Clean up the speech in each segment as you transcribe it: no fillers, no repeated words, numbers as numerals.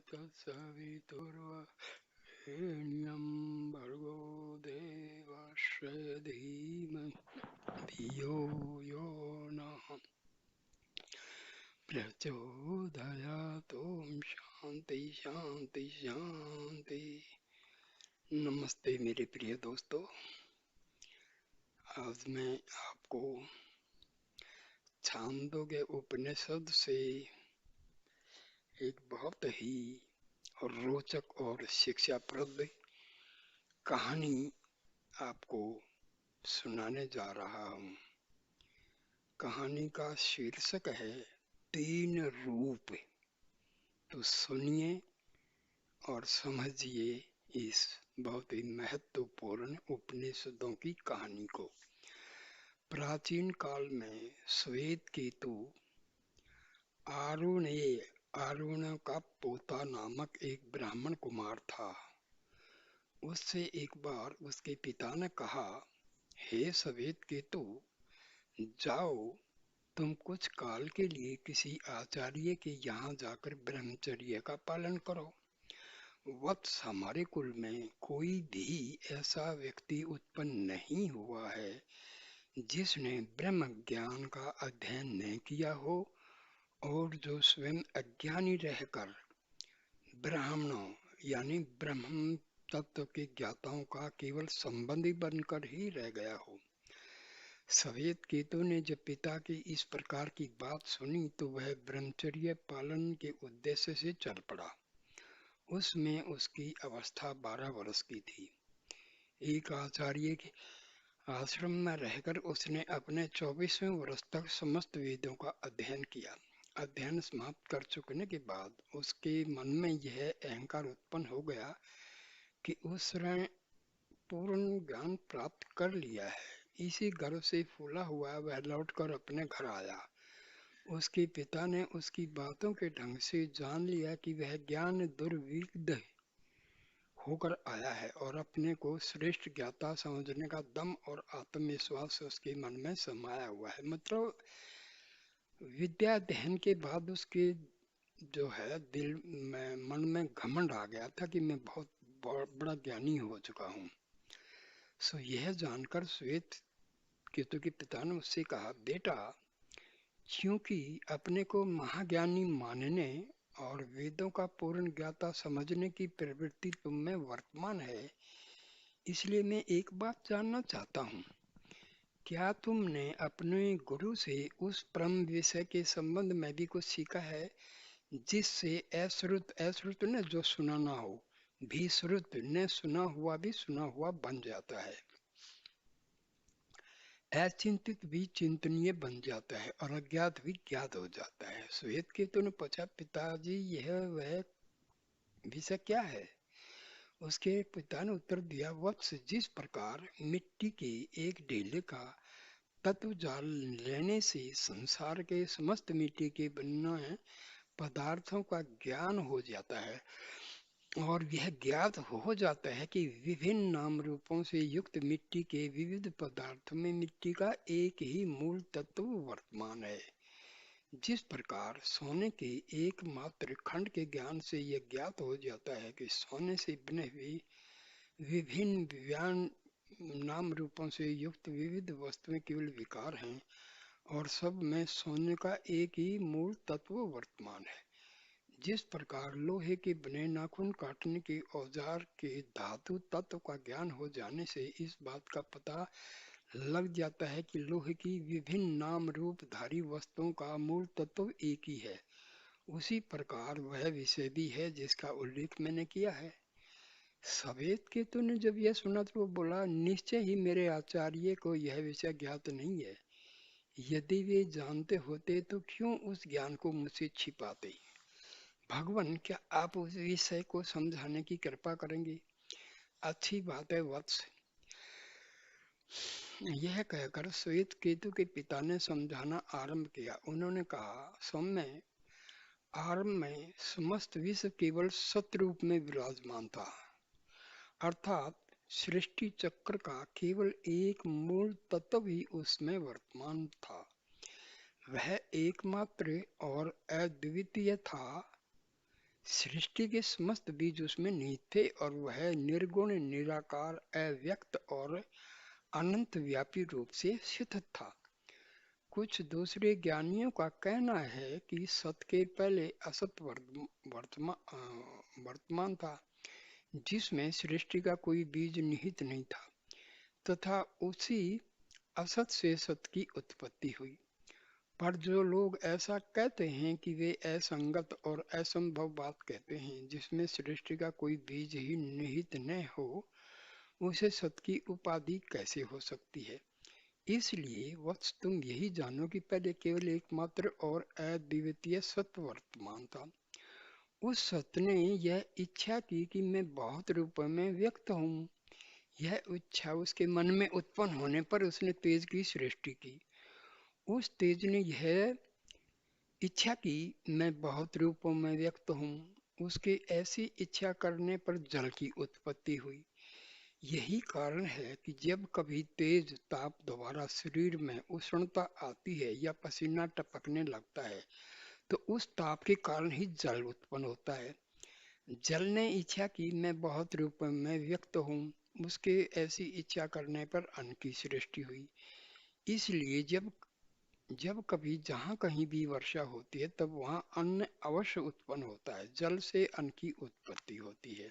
तत्सवितुर्वरेण्यं भर्गो देवस्य धीमहि धियो यो नः प्रचोदयात्। ओम शांति शांति शांति। नमस्ते मेरे प्रिय दोस्तों, आज मैं आपको छांदोग्य उपनिषद से एक बहुत ही रोचक और शिक्षाप्रद कहानी आपको सुनाने जा रहा हूँ। कहानी का शीर्षक है तीन रूप। तो सुनिए और समझिए इस बहुत ही महत्वपूर्ण उपनिषदों की कहानी को। प्राचीन काल में श्वेत केतु आरुणेय, आरुण का पोता नामक एक ब्राह्मण कुमार था। उससे एक बार उसके पिता ने कहा, हे श्वेत केतु, जाओ तुम कुछ काल के लिए किसी आचार्य के यहाँ जाकर ब्रह्मचर्य का पालन करो। वत्स, हमारे कुल में कोई भी ऐसा व्यक्ति उत्पन्न नहीं हुआ है जिसने ब्रह्म ज्ञान का अध्ययन नहीं किया हो और जो स्वयं अज्ञानी रहकर ब्राह्मणों यानी ब्रह्म तत्व के ज्ञाताओं का केवल संबंधी बनकर ही रह गया हो। श्वेत केतु ने जब पिता की इस प्रकार की बात सुनी तो वह ब्रह्मचर्य पालन के उद्देश्य से चल पड़ा। उसमें उसकी अवस्था 12 वर्ष की थी। एक आचार्य के आश्रम में रहकर उसने अपने 24वें वर्ष तक समस्त वेदों का अध्ययन किया। अध्ययन समाप्त कर चुकने के बाद उसके मन में यह अहंकार उत्पन्न हो गया कि उसने पूर्ण ज्ञान प्राप्त कर लिया है। इसी गर्व से फूला हुआ वह लौटकर अपने घर आया। उसके पिता ने उसकी बातों के ढंग से जान लिया कि वह ज्ञान दुर्विद्ध होकर आया है और अपने को श्रेष्ठ ज्ञाता समझने का दम और आत्मविश्वास उसके मन में समाया हुआ है। मतलब विद्या अध्ययन के बाद उसके जो है दिल में मन में घमंड आ गया था कि मैं बहुत बड़ा ज्ञानी हो चुका हूँ। सो यह जानकर श्वेत केतु के पिता ने उससे कहा, बेटा, क्योंकि अपने को महाज्ञानी मानने और वेदों का पूर्ण ज्ञाता समझने की प्रवृत्ति तुम में वर्तमान है, इसलिए मैं एक बात जानना चाहता हूँ, क्या तुमने अपने गुरु से उस परम विषय के संबंध में भी कुछ सीखा है जिससे अश्रुत, अश्रुत ने जो सुना ना हो, भी श्रुत ने सुना हुआ भी सुना हुआ बन जाता है, अचिंतित भी चिंतनीय बन जाता है और अज्ञात भी ज्ञात हो जाता है। श्वेत केतु ने पूछा, पिताजी यह वह विषय क्या है? उसके पिता ने उत्तर दिया, वत्स, जिस प्रकार मिट्टी के एक ढेले का तत्व जान लेने से संसार के समस्त मिट्टी के बनने पदार्थों का ज्ञान हो जाता है और यह ज्ञात हो जाता है कि विभिन्न नाम रूपों से युक्त मिट्टी के विविध पदार्थों में मिट्टी का एक ही मूल तत्व वर्तमान है, जिस प्रकार सोने के एकमात्र खंड के ज्ञान से यह ज्ञात हो जाता है कि सोने से बने हुए विभिन्न नाम रूपों से युक्त विविध वस्तुएं केवल विकार हैं और सब में सोने का एक ही मूल तत्व वर्तमान है। जिस प्रकार लोहे के बने नाखून काटने के औजार के धातु तत्व का ज्ञान हो जाने से इस बात का पता लग जाता है कि लोहे की विभिन्न नाम रूप धारी वस्तुओं का मूल तत्व एक ही है, उसी प्रकार वह विषय भी है जिसका उल्लेख मैंने किया है। श्वेत केतु ने जब यह सुना तो वो बोला, निश्चय ही मेरे आचार्य को यह विषय ज्ञात नहीं है। यदि वे जानते होते तो क्यों उस ज्ञान को मुझसे छिपाते? भगवान, क्या आप उस विषय को समझाने की कृपा करेंगे? अच्छी बात है वत्स। यह कहकर श्वेत केतु के पिता ने समझाना आरंभ किया। उन्होंने कहा, सौम्य, आरंभ में समस्त विश्व केवल सतरूप में विराजमान था, अर्थात सृष्टि चक्र का केवल एक मूल तत्व ही उसमें वर्तमान था। वह एकमात्र और अद्वितीय था। सृष्टि के समस्त बीज उसमें निहित थे और वह निर्गुण, निराकार, अव्यक्त और अनंत व्यापी रूप से स्थित था। कुछ दूसरे ज्ञानियों का कहना है कि सत के पहले असत वर्तमान था, जिसमें सृष्टि का कोई बीज निहित नहीं था, तथा उसी असत से सत की उत्पत्ति हुई। पर जो लोग ऐसा कहते हैं कि वे असंगत और असंभव बात कहते हैं, जिसमें सृष्टि का कोई बीज ही निहित न हो, उसे सत की उपाधि कैसे हो सकती है? इसलिए वत्स, तुम यही जानो कि पहले केवल एकमात्र और अद्वितीय सत्य वर्तमान था। उस सत्य ने यह इच्छा की कि मैं बहुत रूपों में व्यक्त हूँ। यह इच्छा उसके मन में उत्पन्न होने पर उसने तेज की सृष्टि की। उस तेज ने यह इच्छा की मैं बहुत रूपों में व्यक्त हूँ। उसके ऐसी इच्छा करने पर जल की उत्पत्ति हुई। यही कारण है कि जब कभी तेज ताप द्वारा शरीर में उष्णता आती है या पसीना टपकने लगता है, तो उस ताप के कारण ही जल उत्पन्न होता है। जल ने इच्छा की मैं बहुत रूप में व्यक्त हूँ। उसके ऐसी इच्छा करने पर अन्न की सृष्टि हुई। इसलिए जब जब कभी जहाँ कहीं भी वर्षा होती है, तब वहाँ अन्न अवश्य उत्पन्न होता है। जल से अन्न की उत्पत्ति होती है।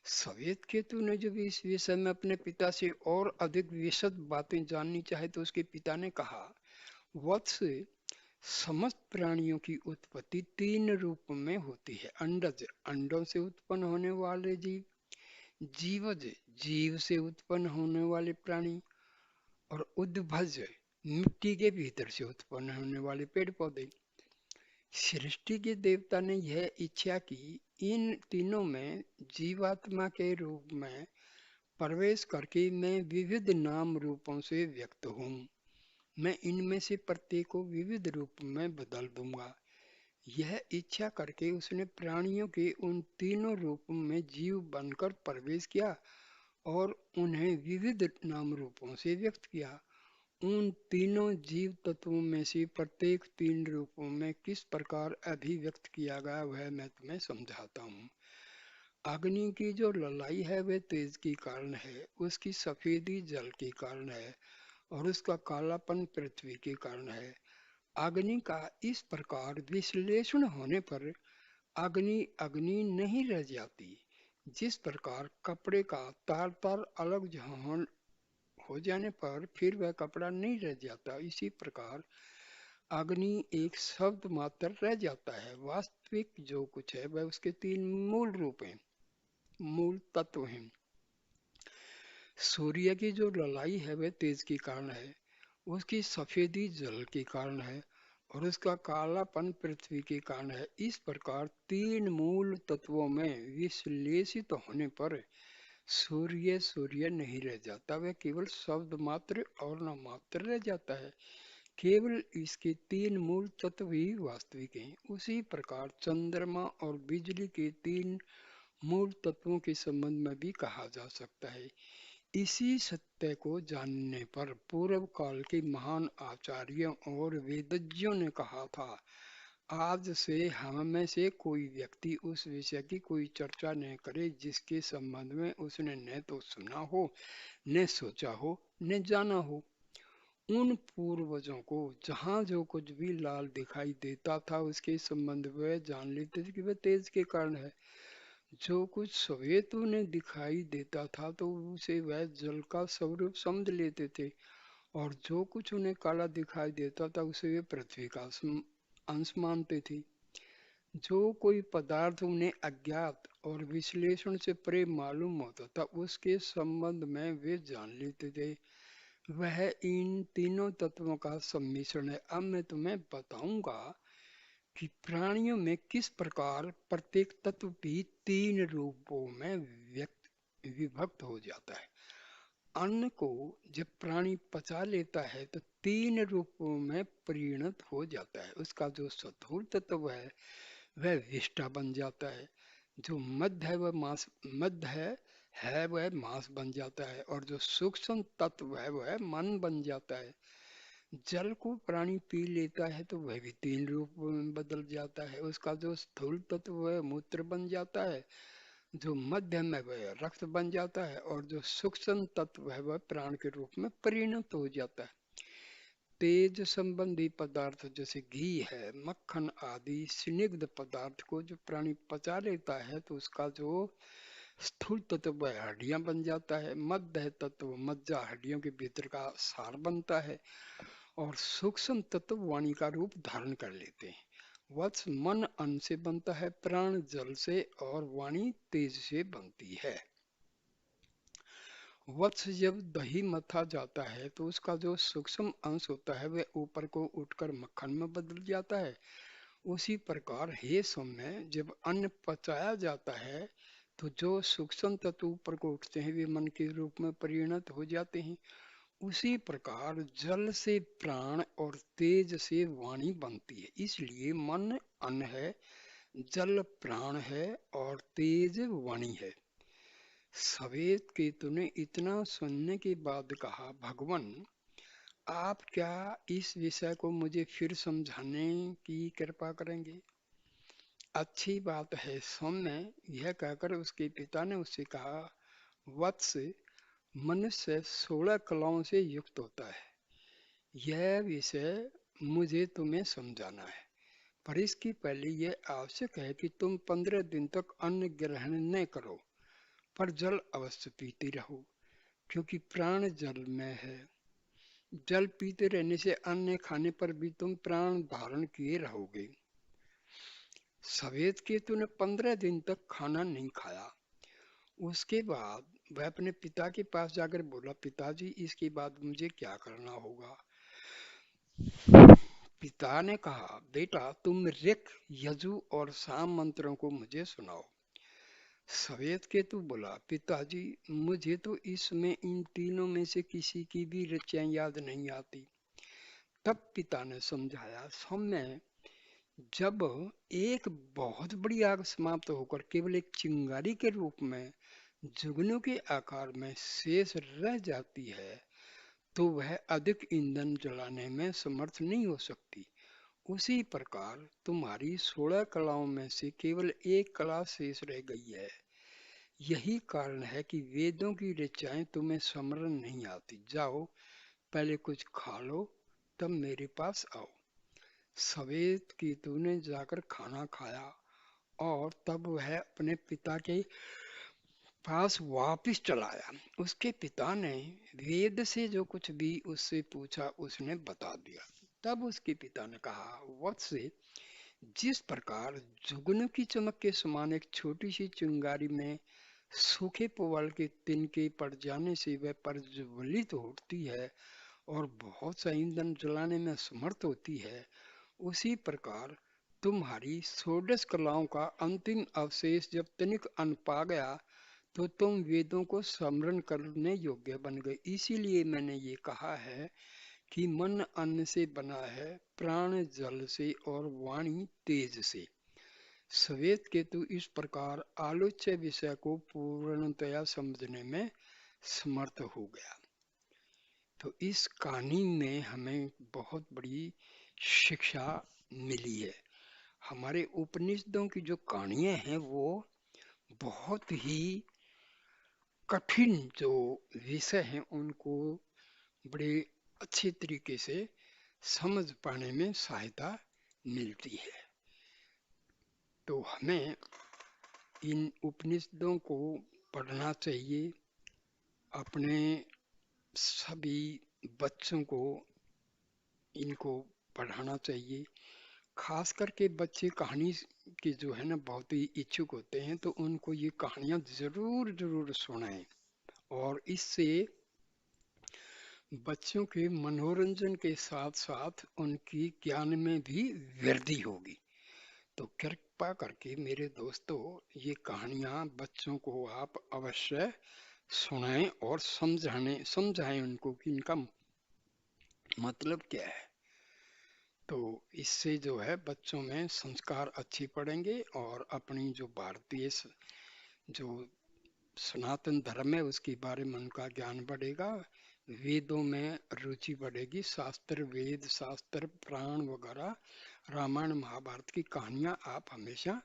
श्वेत केतु ने जब इस विषय में अपने पिता से और अधिक विशद बातें जाननी चाहे, तो उसके पिता ने कहा, वत्स, समस्त प्राणियों की उत्पत्ति तीन रूप में होती है। अंडज, अंडों से उत्पन्न होने वाले जीव; जीवज, जीव से उत्पन्न होने वाले प्राणी; और उद्भज, मिट्टी के भीतर से उत्पन्न होने वाले पेड़ पौधे। सृष्टि के देवता ने यह इच्छा की इन तीनों में जीवात्मा के रूप में प्रवेश करके मैं विविध नाम रूपों से व्यक्त हूँ। मैं इनमें से प्रत्येक को विविध रूप में बदल दूंगा। यह इच्छा करके उसने प्राणियों के उन तीनों रूपों में जीव बनकर प्रवेश किया और उन्हें विविध नाम रूपों से व्यक्त किया। उन तीनों जीव तत्वों में से प्रत्येक तीन रूपों में किस प्रकार अभिव्यक्त किया गया, वह मैं तुम्हें समझाता हूँ। अग्नि की जो ललाई है वह तेज के कारण है, उसकी सफेदी जल के कारण है और उसका कालापन पृथ्वी के कारण है। अग्नि का इस प्रकार विश्लेषण होने पर अग्नि अग्नि नहीं रह जाती। जिस प्रकार कपड़े का तार तार अलग हो जाने पर फिर वह कपड़ा नहीं रह जाता, इसी प्रकार अग्नि एक शब्द मात्र रह जाता है। वास्तविक जो कुछ है वह उसके तीन मूल रूप हैं, मूल तत्व हैं। सूर्य की जो ललाई है वह तेज के कारण है, उसकी सफेदी जल के कारण है और उसका कालापन पृथ्वी के कारण है। इस प्रकार तीन मूल तत्वों में विश्लेषित होने पर सूर्य सूर्य नहीं रह जाता, वह केवल शब्द मात्र और न मात्र रह जाता है। केवल इसके तीन मूल तत्व ही वास्तविक हैं। उसी प्रकार चंद्रमा और बिजली के तीन मूल तत्वों के संबंध में भी कहा जा सकता है। इसी सत्य को जानने पर पूर्व काल के महान आचार्यों और वेदज्ञों ने कहा था, आज से हम में से कोई व्यक्ति उस विषय की कोई चर्चा न करे जिसके संबंध में उसने न तो सुना हो, न सोचा हो, न जाना हो। उन पूर्वजों को जहाँ जो कुछ भी लाल दिखाई देता था, उसके संबंध में जान लेते थे कि वह तेज के कारण है। जो कुछ श्वेत उन्हें दिखाई देता था तो उसे वह जल का स्वरूप समझ लेते थे, और जो कुछ उन्हें काला दिखाई देता था उसे वे पृथ्वी का अंश मानते थे। जो कोई पदार्थ उन्हें अज्ञात और विश्लेषण से परे मालूम होता था, उसके संबंध में वे जान लेते थे। वह इन तीनों तत्वों का सम्मिश्रण है। अब मैं तुम्हें बताऊंगा कि प्राणियों में किस प्रकार प्रत्येक तत्व भी तीन रूपों में विभक्त हो जाता है। अन्न को जब प्राणी पचा लेता है तो तीन रूपों में परिणत हो जाता है। उसका जो स्थूल तत्व है वह विष्ठा बन जाता है, जो मध्य है वह मांस, मध्य है वह मांस बन जाता है, और जो सूक्ष्म तत्व है वह मन बन जाता है। जल को प्राणी पी लेता है तो वह भी 3 रूप में बदल जाता है। उसका जो स्थूल तत्व वह मूत्र बन जाता है, जो मध्यम है वह रक्त बन जाता है, और जो सूक्ष्म तत्व है वह प्राण के रूप में परिणत हो जाता है। तेज संबंधी पदार्थ जैसे घी है, मक्खन आदि स्निग्ध पदार्थ को जो प्राणी पचा लेता है तो उसका जो स्थूल तत्व वह हड्डियां बन जाता है, मध्य तत्व मज्जा हड्डियों के भीतर का सार बनता है, और सूक्ष्म तत्व वाणी का रूप धारण कर लेते हैं। वत्स मन अन्न से बनता है, प्राण जल से और वाणी तेज से बनती है। वत्स जब दही मथा जाता है तो उसका जो सूक्ष्म अंश होता है वह ऊपर को उठकर मक्खन में बदल जाता है। उसी प्रकार हे सौम्य, जब अन्न पचाया जाता है तो जो सूक्ष्म तत्व ऊपर को उठते हैं वे मन के रूप में परिणत हो जाते हैं। उसी प्रकार जल से प्राण और तेज से वाणी बनती है। इसलिए मन अन्न है, जल प्राण है और तेज वाणी है। श्वेत केतु ने इतना सुनने के बाद कहा, भगवान आप क्या इस विषय को मुझे फिर समझाने की कृपा करेंगे? अच्छी बात है सौम्य। यह कहकर उसके पिता ने उससे कहा, वत्स, मनुष्य 16 कलाओं से युक्त होता है। यह विषय मुझे तुम्हें समझाना है, पर इसके पहले यह आवश्यक है कि तुम 15 दिन तक अन्न ग्रहण न करो, पर जल अवश्य पीते रहो, क्योंकि प्राण जल में है। जल पीते रहने से अन्न खाने पर भी तुम प्राण धारण किए रहोगे। श्वेत केतु ने 15 दिन तक खाना नहीं खाया। उसके बाद वह अपने पिता के पास जाकर बोला, पिताजी इसके बाद मुझे क्या करना होगा? पिता ने कहा, बेटा तुम ऋक, यजु और साम मंत्रों को मुझे सुनाओ। श्वेत केतु बोला, पिताजी मुझे तो इसमें इन तीनों में से किसी की भी ऋचाएं याद नहीं आती। तब पिता ने समझाया, सौम्य, जब एक बहुत बड़ी आग समाप्त होकर केवल एक चिंगारी के रूप में जुगनू के आकार में शेष रह जाती है तो वह अधिक ईंधन जलाने में समर्थ नहीं हो सकती। उसी प्रकार तुम्हारी 16 कलाओं में से केवल एक कला शेष रह गई है। यही कारण है कि वेदों की ऋचाएं तुम्हें स्मरण नहीं आती। जाओ, पहले कुछ खा लो, तब मेरे पास आओ। श्वेत केतु ने जाकर खाना खाया और तब वह अपने पिता के पास वापिस चला आया। उसके पिता ने वेद से जो कुछ भी उससे पूछा उसने बता दिया। तब उसके पिता ने कहा, वत्स, जिस प्रकार जुगनू की चमक के समान एक छोटी सी चिंगारी में सूखे पुआल के तिनके पड़ जाने से वह प्रज्वलित होती है और बहुत सा ईंधन जलाने में समर्थ होती है, उसी प्रकार तुम्हारी 16 कलाओं का अंतिम अवशेष जब तनिक अन पा गया तो तुम वेदों को स्मरण करने योग्य बन गए। इसीलिए मैंने ये कहा है कि मन अन्न से बना है, प्राण जल से और वाणी तेज से। श्वेत केतु इस प्रकार आलोच्य विषय को पूर्णतया समझने में समर्थ हो गया। तो इस कहानी में हमें बहुत बड़ी शिक्षा मिली है। हमारे उपनिषदों की जो कहानियां हैं वो बहुत ही कठिन जो विषय हैं उनको बड़े अच्छे तरीके से समझ पाने में सहायता मिलती है। तो हमें इन उपनिषदों को पढ़ना चाहिए। अपने सभी बच्चों को इनको पढ़ाना चाहिए। खास करके बच्चे कहानी के जो है ना बहुत ही इच्छुक होते हैं, तो उनको ये कहानियां जरूर जरूर सुनाएं, और इससे बच्चों के मनोरंजन के साथ साथ उनकी ज्ञान में भी वृद्धि होगी। तो कृपा करके मेरे दोस्तों, ये कहानियां बच्चों को आप अवश्य सुनाएं और समझाएं उनको कि इनका मतलब क्या है। तो इससे जो है बच्चों में संस्कार अच्छे पड़ेंगे और अपनी जो भारतीय जो सनातन धर्म है उसके बारे में उनका ज्ञान बढ़ेगा। वेदों में रुचि बढ़ेगी। शास्त्र, वेद शास्त्र, पुराण वगैरह, रामायण महाभारत की कहानियां आप हमेशा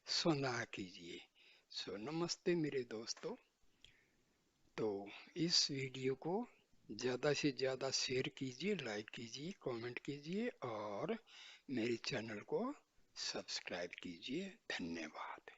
सुना कीजिए। सो नमस्ते मेरे दोस्तों। तो इस वीडियो को ज़्यादा से ज़्यादा शेयर कीजिए, लाइक कीजिए, कमेंट कीजिए और मेरे चैनल को सब्सक्राइब कीजिए। धन्यवाद।